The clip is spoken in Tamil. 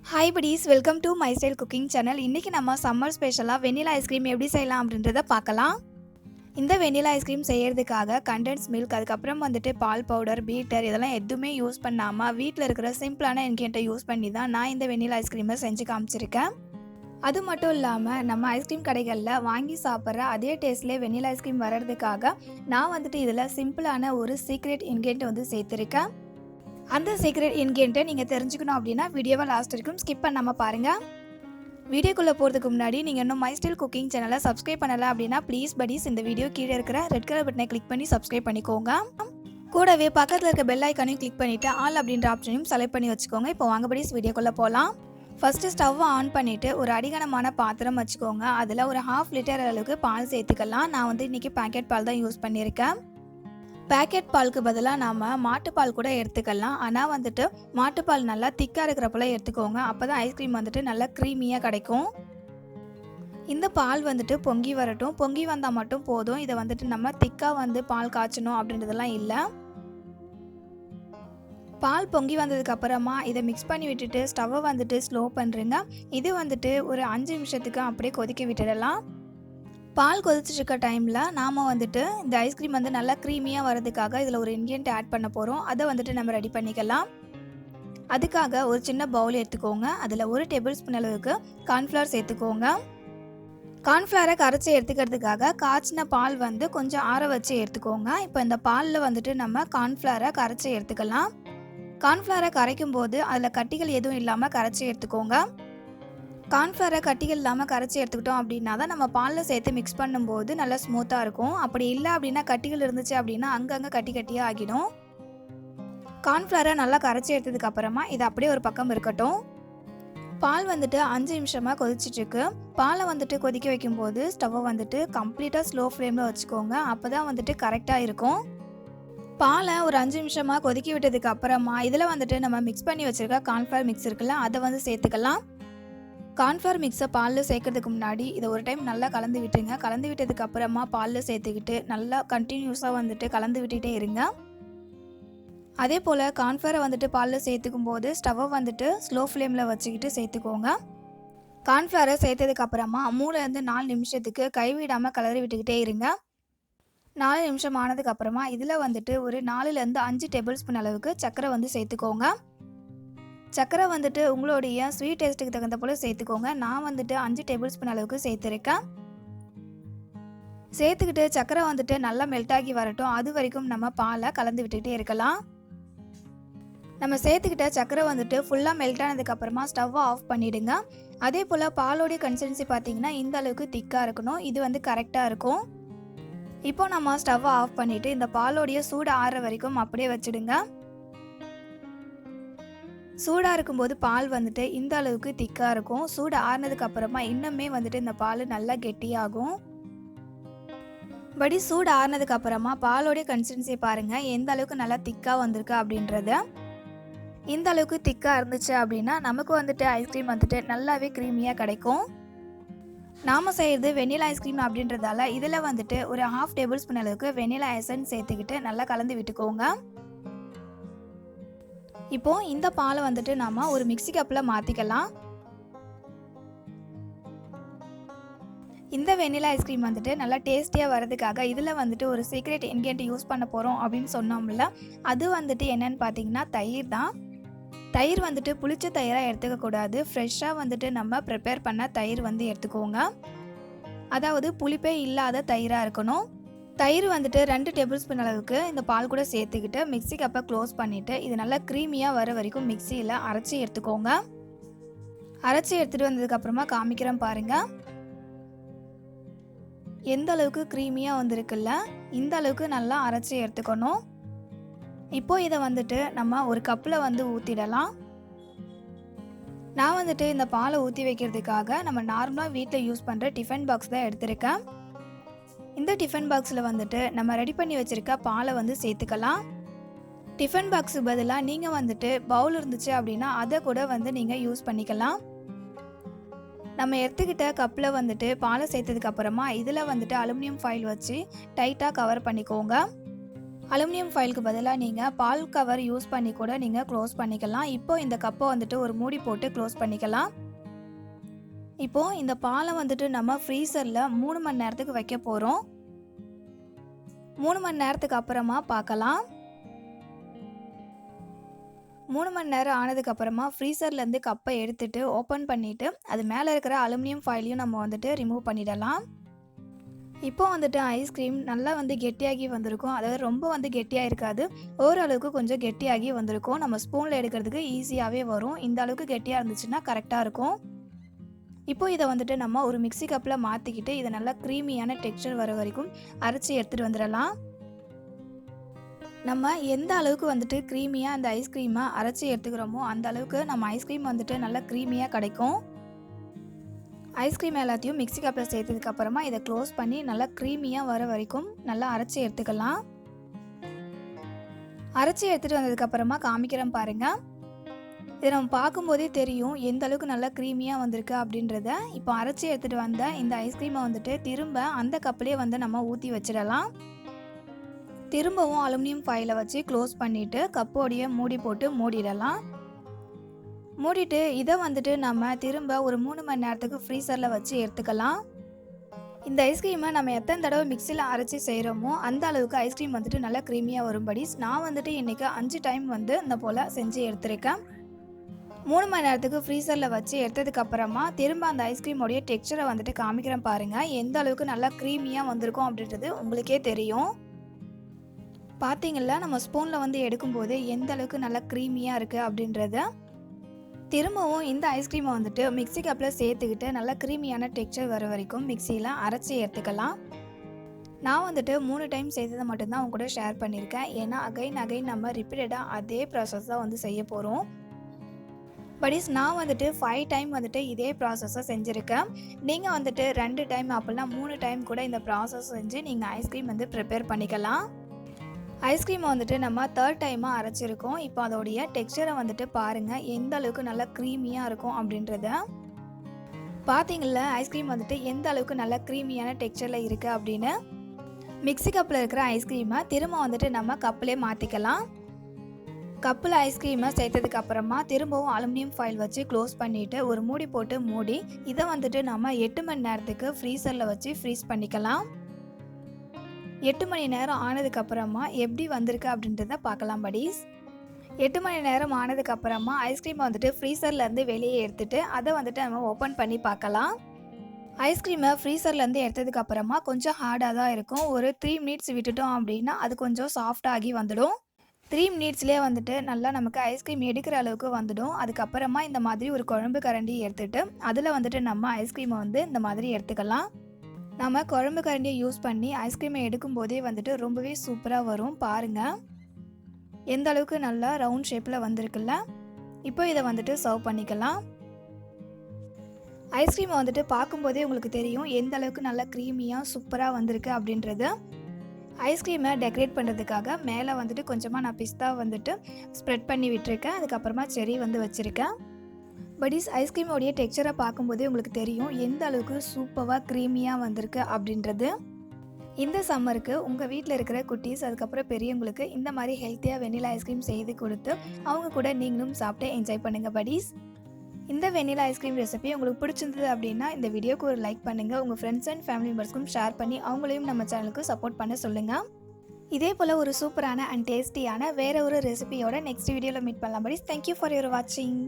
Hi buddies, welcome to my style cooking channel. இன்றைக்கி நம்ம சம்மர் ஸ்பெஷலாக வெண்ணிலா ஐஸ்கிரீம் எப்படி செய்யலாம் அப்படின்றத பார்க்கலாம். இந்த வெண்ணிலா ஐஸ்கிரீம் செய்கிறதுக்காக கண்டென்ஸ் மில்க், அதுக்கப்புறம் வந்துட்டு பால் பவுடர், பீட்டர் இதெல்லாம் எதுவுமே யூஸ் பண்ணாமல் வீட்டில் இருக்கிற சிம்பிளான இன்கிரியன்ட்டை யூஸ் பண்ணி தான் நான் இந்த வெண்ணிலா ஐஸ்கிரீமை செஞ்சு காமிச்சிருக்கேன். அது மட்டும் இல்லாமல் நம்ம ஐஸ்கிரீம் கடைகளில் வாங்கி சாப்பிட்ற அதே டேஸ்ட்லேயே வெண்ணிலா ஐஸ்கிரீம் வர்றதுக்காக நான் வந்துட்டு இதில் சிம்பிளான ஒரு சீக்ரெட் இன்கிரியன்ட் வந்து சேர்த்துருக்கேன். அந்த சீக்ரெட் இன்கிரியன்ட்டை நீங்கள் தெரிஞ்சுக்கணும் அப்படின்னா வீடியோவை லாஸ்ட் வரைக்கும் ஸ்கிப் பண்ணாமல் பாருங்கள். வீடியோக்குள்ளே போகிறதுக்கு முன்னாடி நீங்கள் இன்னும் மை ஸ்டைல் குக்கிங் சேனலை சப்ஸ்கிரைப் பண்ணலை அப்படின்னா ப்ளீஸ் buddies இந்த வீடியோ கீழே இருக்கிற ரெட் கலர் பட்டனை கிளிக் பண்ணி சப்ஸ்கிரைப் பண்ணிக்கோங்க. கூடவே பக்கத்தில் இருக்க பெல் ஐக்கானையும் கிளிக் பண்ணிவிட்டு ஆல் அப்படின்ற ஆப்ஷனையும் செலக்ட் பண்ணி வச்சுக்கோங்க. இப்போ வாங்க buddies வீடியோக்குள்ளே போகலாம். ஃபஸ்ட்டு ஸ்டவ்வை ஆன் பண்ணிவிட்டு ஒரு அடிகனமான பாத்திரம் வச்சுக்கோங்க. அதில் ஒரு 1/2 லிட்டர் அளவுக்கு பால் சேர்த்துக்கலாம். நான் வந்து இன்றைக்கி பேக்கெட் பால் தான் யூஸ் பண்ணியிருக்கேன். பேக்கெட் பாலுக்கு பதிலாக நாம் மாட்டுப்பால் கூட எடுத்துக்கலாம். ஆனால் வந்துட்டு மாட்டுப்பால் நல்லா திக்காக இருக்கிறப்பல எடுத்துக்கோங்க. அப்போ தான் ஐஸ்கிரீம் வந்துட்டு நல்லா க்ரீமியாக கிடைக்கும். இந்த பால் வந்துட்டு பொங்கி வரட்டும். பொங்கி வந்தால் மட்டும் போதும். இதை வந்துட்டு நம்ம திக்காக வந்து பால் காய்ச்சணும் அப்படின்றதெல்லாம் இல்லை. பால் பொங்கி வந்ததுக்கப்புறமா இதை மிக்ஸ் பண்ணி விட்டுட்டு ஸ்டவ்வை வந்துட்டு ஸ்லோ பண்ணுறேங்க. இது வந்துட்டு ஒரு 5 நிமிஷத்துக்கு அப்படியே கொதிக்க விட்டுடலாம். பால் கொதிச்சிட்ருக்க டைமில் நாம் வந்துட்டு இந்த ஐஸ்கிரீம் வந்து நல்லா க்ரீமியாக வரதுக்காக இதில் ஒரு இன்கிரியன்ட் ஆட் பண்ண போகிறோம். அதை வந்துட்டு நம்ம ரெடி பண்ணிக்கலாம். அதுக்காக ஒரு சின்ன பவுல் எடுத்துக்கோங்க. அதில் 1 டேபிள் ஸ்பூன் அளவுக்கு கார்ன்ஃப்ளவர் சேர்த்துக்கோங்க. கார்ன்ஃப்ளவரை கரைச்சி எடுத்துக்கிறதுக்காக காய்ச்சின பால் வந்து கொஞ்சம் ஆற வச்சு எடுத்துக்கோங்க. இப்போ இந்த பாலில் வந்துட்டு நம்ம கார்ன்ஃப்ளவரை கரைச்சி எடுத்துக்கலாம். கார்ன்ஃப்ளவரை கரைக்கும் போது அதில் கட்டிகள் எதுவும் இல்லாமல் கரைச்சி எடுத்துக்கோங்க. கார்ன்ஃப்ளவரை கட்டிகள் இல்லாமல் கரைச்சி எடுத்துக்கிட்டோம் அப்படின்னா தான் நம்ம பாலில் சேர்த்து மிக்ஸ் பண்ணும்போது நல்லா ஸ்மூத்தாக இருக்கும். அப்படி இல்லை அப்படின்னா கட்டிகள் இருந்துச்சு அப்படின்னா அங்கங்கே கட்டி கட்டியாக ஆகிடும். கார்ன்ஃப்ளவரை நல்லா கரைச்சி எடுத்ததுக்கப்புறமா இது அப்படியே ஒரு பக்கம் இருக்கட்டும். பால் வந்துட்டு 5 நிமிஷமாக கொதிச்சிட்ருக்கு. பாலை வந்துட்டு கொதிக்க வைக்கும்போது ஸ்டவ்வை வந்துட்டு கம்ப்ளீட்டாக ஸ்லோ ஃப்ளேமில் வச்சுக்கோங்க. அப்போ தான் வந்துட்டு கரெக்டாக இருக்கும். பாலை ஒரு 5 நிமிஷமாக கொதிக்க விட்டதுக்கு அப்புறமா இதில் வந்துட்டு நம்ம மிக்ஸ் பண்ணி வச்சுருக்க கார்ன்ஃப்ளவர் மிக்ஸ் இருக்குல்ல, அதை வந்து சேர்த்துக்கலாம். கார்ன்ஃப்ளவர் மிக்ஸை பாலில் சேர்க்கறதுக்கு முன்னாடி இதை ஒரு டைம் நல்லா கலந்து விட்டுருங்க. கலந்து விட்டதுக்கு அப்புறமா பாலில் சேர்த்துக்கிட்டு நல்லா கண்டினியூஸாக வந்துட்டு கலந்து விட்டுகிட்டே இருங்க. அதே போல் கார்ன்ஃப்ளவரை வந்துட்டு பாலில் சேர்த்துக்கும் போது ஸ்டவ்வை வந்துட்டு ஸ்லோ ஃப்ளேமில் வச்சுக்கிட்டு சேர்த்துக்கோங்க. கார்ன்ஃப்ளவரை சேர்த்ததுக்கப்புறமா 3லேருந்து 4 நிமிஷத்துக்கு கைவிடாமல் கலரி விட்டுக்கிட்டே இருங்க. 4 நிமிஷம் ஆனதுக்கப்புறமா இதில் வந்துட்டு ஒரு 4லேருந்து 5 டேபிள் ஸ்பூன் அளவுக்கு சர்க்கரை வந்து சேர்த்துக்கோங்க. சர்க்கரை வந்துட்டு உங்களுடைய ஸ்வீட் டேஸ்ட்டுக்கு தகுந்த போல் சேர்த்துக்கோங்க. நான் வந்துட்டு 5 டேபிள் ஸ்பூன் அளவுக்கு சேர்த்துருக்கேன். சேர்த்துக்கிட்டு சர்க்கரை வந்துட்டு நல்லா மெல்ட் ஆகி வரட்டும். அது வரைக்கும் நம்ம பாலை கலந்து விட்டுக்கிட்டே இருக்கலாம். நம்ம சேர்த்துக்கிட்ட சர்க்கரை வந்துட்டு ஃபுல்லாக மெல்ட் ஆனதுக்கப்புறமா ஸ்டவ்வை ஆஃப் பண்ணிவிடுங்க. அதே போல் பாலோடைய கன்சிஸ்டன்சி பார்த்திங்கன்னா இந்த அளவுக்கு திக்காக இருக்கணும். இது வந்து கரெக்டாக இருக்கும். இப்போ நம்ம ஸ்டவ்வை ஆஃப் பண்ணிவிட்டு இந்த பாலோடைய சூடு ஆறுற வரைக்கும் அப்படியே வச்சுடுங்க. சூடாக இருக்கும்போது பால் வந்துட்டு இந்த அளவுக்கு திக்காக இருக்கும். சூடு ஆறுனதுக்கு அப்புறமா இன்னுமே வந்துட்டு இந்த பால் நல்லா கெட்டியாகும். படி சூடு ஆறுனதுக்கு அப்புறமா பாலோடைய கன்சிஸ்டன்சி பாருங்கள் எந்த அளவுக்கு நல்லா திக்காக வந்திருக்கு அப்படின்றத. இந்த அளவுக்கு திக்காக இருந்துச்சு அப்படின்னா நமக்கு வந்துட்டு ஐஸ்கிரீம் வந்துட்டு நல்லாவே க்ரீமியாக கிடைக்கும். நாம் செய்கிறது வெண்ணிலா ஐஸ்கிரீம் அப்படின்றதால இதில் வந்துட்டு ஒரு 1/2 டேபிள் ஸ்பூன் அளவுக்கு வெண்ணிலா எசன்ஸ் சேர்த்துக்கிட்டு நல்லா கலந்து விட்டுக்கோங்க. இப்போது இந்த பாலை வந்துட்டு நாம் ஒரு மிக்ஸி கப்பில் மாற்றிக்கலாம். இந்த வெண்ணிலா ஐஸ்கிரீம் வந்துட்டு நல்லா டேஸ்டியாக வரதுக்காக இதில் வந்துட்டு ஒரு சீக்ரெட் இன்கிரியன்ட் யூஸ் பண்ண போகிறோம் அப்படின்னு சொன்னோம்ல, அது வந்துட்டு என்னன்னு பார்த்தீங்கன்னா தயிர் தான். தயிர் வந்துட்டு புளிச்ச தயிராக எடுத்துக்கக்கூடாது. ஃப்ரெஷ்ஷாக வந்துட்டு நம்ம ப்ரிப்பேர் பண்ண தயிர் வந்து எடுத்துக்கோங்க. அதாவது புளிப்பே இல்லாத தயிராக இருக்கணும். தயிர் வந்துட்டு 2 டேபிள் ஸ்பூன் அளவுக்கு இந்த பால் கூட சேர்த்துக்கிட்டு மிக்ஸி கப்பை க்ளோஸ் பண்ணிவிட்டு இது நல்லா க்ரீமியாக வர வரைக்கும் மிக்சியில் அரைச்சி எடுத்துக்கோங்க. அரைச்சி எடுத்துகிட்டு வந்ததுக்கப்புறமா காமிக்கிறேன் பாருங்கள். எந்த அளவுக்கு க்ரீமியாக வந்திருக்குல்ல, இந்த அளவுக்கு நல்லா அரைச்சி எடுத்துக்கணும். இப்போது இதை வந்துட்டு நம்ம ஒரு கப்பில் வந்து ஊற்றிடலாம். நான் வந்துட்டு இந்த பாலை ஊற்றி வைக்கிறதுக்காக நம்ம நார்மலாக வீட்டில் யூஸ் பண்ணுற டிஃபன் பாக்ஸ் தான் எடுத்திருக்கேன். இந்த டிஃபன் பாக்ஸில் வந்துட்டு நம்ம ரெடி பண்ணி வச்சுருக்க பாலை வந்து சேர்த்துக்கலாம். டிஃபன் பாக்ஸுக்கு பதிலாக நீங்கள் வந்துட்டு பவுல் இருந்துச்சு அப்படின்னா அதை கூட வந்து நீங்கள் யூஸ் பண்ணிக்கலாம். நம்ம எடுத்துக்கிட்ட கப்பில் வந்துட்டு பாலை சேர்த்ததுக்கப்புறமா இதில் வந்துட்டு அலுமினியம் ஃபாயில் வச்சு டைட்டாக கவர் பண்ணிக்கோங்க. அலுமினியம் ஃபாயிலுக்கு பதிலாக நீங்கள் பால் கவர் யூஸ் பண்ணி கூட நீங்கள் க்ளோஸ் பண்ணிக்கலாம். இப்போ இந்த கப்பை வந்துட்டு ஒரு மூடி போட்டு க்ளோஸ் பண்ணிக்கலாம். இப்போது இந்த பாலை வந்துட்டு நம்ம ஃப்ரீசரில் 3 மணி நேரத்துக்கு வைக்க போகிறோம். 3 மணி நேரத்துக்கு அப்புறமா பார்க்கலாம். 3 மணி நேரம் ஆனதுக்கப்புறமா ஃப்ரீசர்லேருந்து கப்பை எடுத்துகிட்டு ஓப்பன் பண்ணிவிட்டு அது மேலே இருக்கிற அலுமினியம் ஃபாயிலையும் நம்ம வந்துட்டு ரிமூவ் பண்ணிடலாம். இப்போ வந்துட்டு ஐஸ்கிரீம் நல்லா வந்து கெட்டியாகி வந்திருக்கும். அதாவது ரொம்ப வந்து கெட்டியாக இருக்காது, ஓரளவுக்கு கொஞ்சம் கெட்டியாகி வந்திருக்கும். நம்ம ஸ்பூனில் எடுக்கிறதுக்கு ஈஸியாகவே வரும். இந்த அளவுக்கு கெட்டியாக இருந்துச்சுன்னா கரெக்டாக இருக்கும். இப்போ இதை வந்துட்டு நம்ம ஒரு மிக்ஸி கப்பில் மாற்றிக்கிட்டு இதை நல்லா க்ரீமியான டெக்ஸ்சர் வர வரைக்கும் அரைச்சி எடுத்துகிட்டு வந்துடலாம். நம்ம எந்த அளவுக்கு வந்துட்டு க்ரீமியாக அந்த ஐஸ்கிரீமை அரைச்சி எடுத்துக்கிறோமோ அந்த அளவுக்கு நம்ம ஐஸ்கிரீம் வந்துட்டு நல்லா க்ரீமியாக கிடைக்கும். ஐஸ்கிரீம் எல்லாத்தையும் மிக்ஸி கப்பில் சேர்த்ததுக்கப்புறமா இதை க்ளோஸ் பண்ணி நல்லா க்ரீமியாக வர வரைக்கும் நல்லா அரைச்சி எடுத்துக்கலாம். அரைச்சி எடுத்துகிட்டு வந்ததுக்கப்புறமா காமிக்கிறேன் பாருங்கள். இதை நம்ம பார்க்கும்போதே தெரியும் எந்த அளவுக்கு நல்லா க்ரீமியாக வந்திருக்கு அப்படின்றத. இப்போ அரைச்சி எடுத்துகிட்டு வந்த இந்த ஐஸ்கிரீமை வந்துட்டு திரும்ப அந்த கப்பிலே வந்து நம்ம ஊற்றி வச்சிடலாம். திரும்பவும் அலுமினியம் ஃபாயிலை வச்சு க்ளோஸ் பண்ணிவிட்டு கப்போடைய மூடி போட்டு மூடிடலாம். மூடிட்டு இதை வந்துட்டு நம்ம திரும்ப ஒரு 3 மணி நேரத்துக்கு ஃப்ரீசரில் வச்சு எடுத்துக்கலாம். இந்த ஐஸ்கிரீமை நம்ம எத்தனை தடவை மிக்சியில் அரைச்சி செய்கிறோமோ அந்த அளவுக்கு ஐஸ்கிரீம் வந்துட்டு நல்லா க்ரீமியாக வரும்படி நான் வந்துட்டு இன்றைக்கி 5 டைம் வந்து இந்த போல் செஞ்சு எடுத்துருக்கேன். 3 மணி நேரத்துக்கு ஃப்ரீசரில் வச்சு எடுத்ததுக்கப்புறமா திரும்ப அந்த ஐஸ்கிரீமோடைய டெக்ஸ்சரை வந்துட்டு காமிக்கிறேன் பாருங்கள். எந்த அளவுக்கு நல்லா க்ரீமியாக வந்திருக்கும் அப்படின்றது உங்களுக்கே தெரியும். பார்த்தீங்களா, நம்ம ஸ்பூனில் வந்து எடுக்கும்போது எந்த அளவுக்கு நல்லா க்ரீமியாக இருக்குது அப்படின்றத. திரும்பவும் இந்த ஐஸ்கிரீமை வந்துட்டு மிக்ஸி கப்பில் சேர்த்துக்கிட்டு நல்லா க்ரீமியான டெக்ஸ்சர் வர வரைக்கும் மிக்சியில் அரைச்சி எடுத்துக்கலாம். நான் வந்துட்டு 3 டைம் செய்ததை மட்டும்தான் அவங்க கூட ஷேர் பண்ணியிருக்கேன். ஏன்னா அகைன் நம்ம ரிப்பீட்டடாக அதே ப்ராசஸ் தான் வந்து செய்ய போகிறோம். பட் நான் வந்துட்டு 5 டைம் வந்துட்டு இதே ப்ராசஸை செஞ்சுருக்கேன். நீங்கள் வந்துட்டு 2 டைம் அப்படின்னா 3 டைம் கூட இந்த ப்ராசஸ் செஞ்சு நீங்கள் ஐஸ்கிரீம் வந்து ப்ரிப்பேர் பண்ணிக்கலாம். ஐஸ்கிரீமை வந்துட்டு நம்ம 3rd டைமாக அரைச்சிருக்கோம். இப்போ அதோடைய டெக்ஸ்சரை வந்துட்டு பாருங்கள் எந்த அளவுக்கு நல்லா க்ரீமியாக இருக்கும் அப்படின்றத. பார்த்தீங்களா, ஐஸ்கிரீம் வந்துட்டு எந்த அளவுக்கு நல்லா க்ரீமியான டெக்ஸ்சரில் இருக்குது அப்படின்னு. மிக்ஸி கப்பில் இருக்கிற ஐஸ்கிரீமை திரும்ப வந்துட்டு நம்ம கப்பிலே மாற்றிக்கலாம். கப்பில் ஐஸ்கிரீமை சேர்த்ததுக்கு அப்புறமா திரும்பவும் அலுமினியம் ஃபாயில் வச்சு க்ளோஸ் பண்ணிவிட்டு ஒரு மூடி போட்டு மூடி இதை வந்துட்டு நம்ம 8 மணி நேரத்துக்கு ஃப்ரீசரில் வச்சு ஃப்ரீஸ் பண்ணிக்கலாம். 8 மணி நேரம் ஆனதுக்கப்புறமா எப்படி வந்திருக்கு அப்படின்றத பார்க்கலாம் buddies. 8 மணி நேரம் ஆனதுக்கப்புறமா ஐஸ்கிரீமை வந்துட்டு ஃப்ரீசர்லேருந்து வெளியே எடுத்துகிட்டு அதை வந்துட்டு நம்ம ஓப்பன் பண்ணி பார்க்கலாம். ஐஸ்கிரீமை ஃப்ரீசர்லேருந்து எடுத்ததுக்கப்புறமா கொஞ்சம் ஹார்டாக தான் இருக்கும். ஒரு 3 மினிட்ஸ் விட்டுட்டோம் அப்படின்னா அது கொஞ்சம் சாஃப்டாகி வந்துடும். 3 மினிட்ஸ்லேயே வந்துட்டு நல்லா நமக்கு ஐஸ்கிரீம் எடுக்கிற அளவுக்கு வந்துடும். அதுக்கப்புறமா இந்த மாதிரி ஒரு குழம்பு கரண்டி எடுத்துகிட்டு அதில் வந்துட்டு நம்ம ஐஸ்கிரீமை வந்து இந்த மாதிரி எடுத்துக்கலாம். நம்ம குழம்பு கரண்டியை யூஸ் பண்ணி ஐஸ்கிரீமை எடுக்கும்போதே வந்துட்டு ரொம்பவே சூப்பராக வரும். பாருங்கள் எந்த அளவுக்கு நல்லா ரவுண்ட் ஷேப்பில் வந்திருக்குல்ல. இப்போ இதை வந்துட்டு சர்வ் பண்ணிக்கலாம். ஐஸ்கிரீமை வந்துட்டு பார்க்கும்போதே உங்களுக்கு தெரியும் எந்த அளவுக்கு நல்லா க்ரீமியாக சூப்பராக வந்திருக்கு அப்படின்றது. ஐஸ்கிரீமை டெக்கரேட் பண்ணுறதுக்காக மேலே வந்துட்டு கொஞ்சமாக நான் பிஸ்தா வந்துட்டு ஸ்ப்ரெட் பண்ணி விட்டுருக்கேன். அதுக்கப்புறமா செர்ரி வந்து வச்சுருக்கேன். பட் ஐஸ்கிரீமோடைய டெக்ஸ்சரை பார்க்கும்போதே உங்களுக்கு தெரியும் எந்த அளவுக்கு சூப்பராக க்ரீமியாக வந்திருக்கு அப்படின்றது. இந்த சம்மருக்கு உங்கள் வீட்டில் இருக்கிற குட்டீஸ் அதுக்கப்புறம் பெரியவங்களுக்கு இந்த மாதிரி ஹெல்த்தியாக வெண்ணிலா ஐஸ்கிரீம் செய்து கொடுத்து அவங்க கூட நீங்களும் சாப்பிட்டு என்ஜாய் பண்ணுங்கள் buddies. இந்த வெண்ணிலா ஐஸ்கிரீம் ரெசிபி உங்களுக்கு பிடிச்சிருந்தது அப்படின்னா இந்த வீடியோக்கு ஒரு லைக் பண்ணுங்கள். உங்கள் ஃப்ரெண்ட்ஸ் அண்ட் ஃபேமிலி மெம்பர்ஸ்க்கும் ஷேர் பண்ணி அவங்களையும் நம்ம சேனலுக்கு சப்போர்ட் பண்ண சொல்லுங்கள். இதே போல் ஒரு சூப்பரான அண்ட் டேஸ்டியான வேறு ஒரு ரெசிபியோட நெக்ஸ்ட் வீடியோவில் மீட் பண்ணலாம் buddies. தேங்க்யூ ஃபார் யுவர் வாட்சிங்.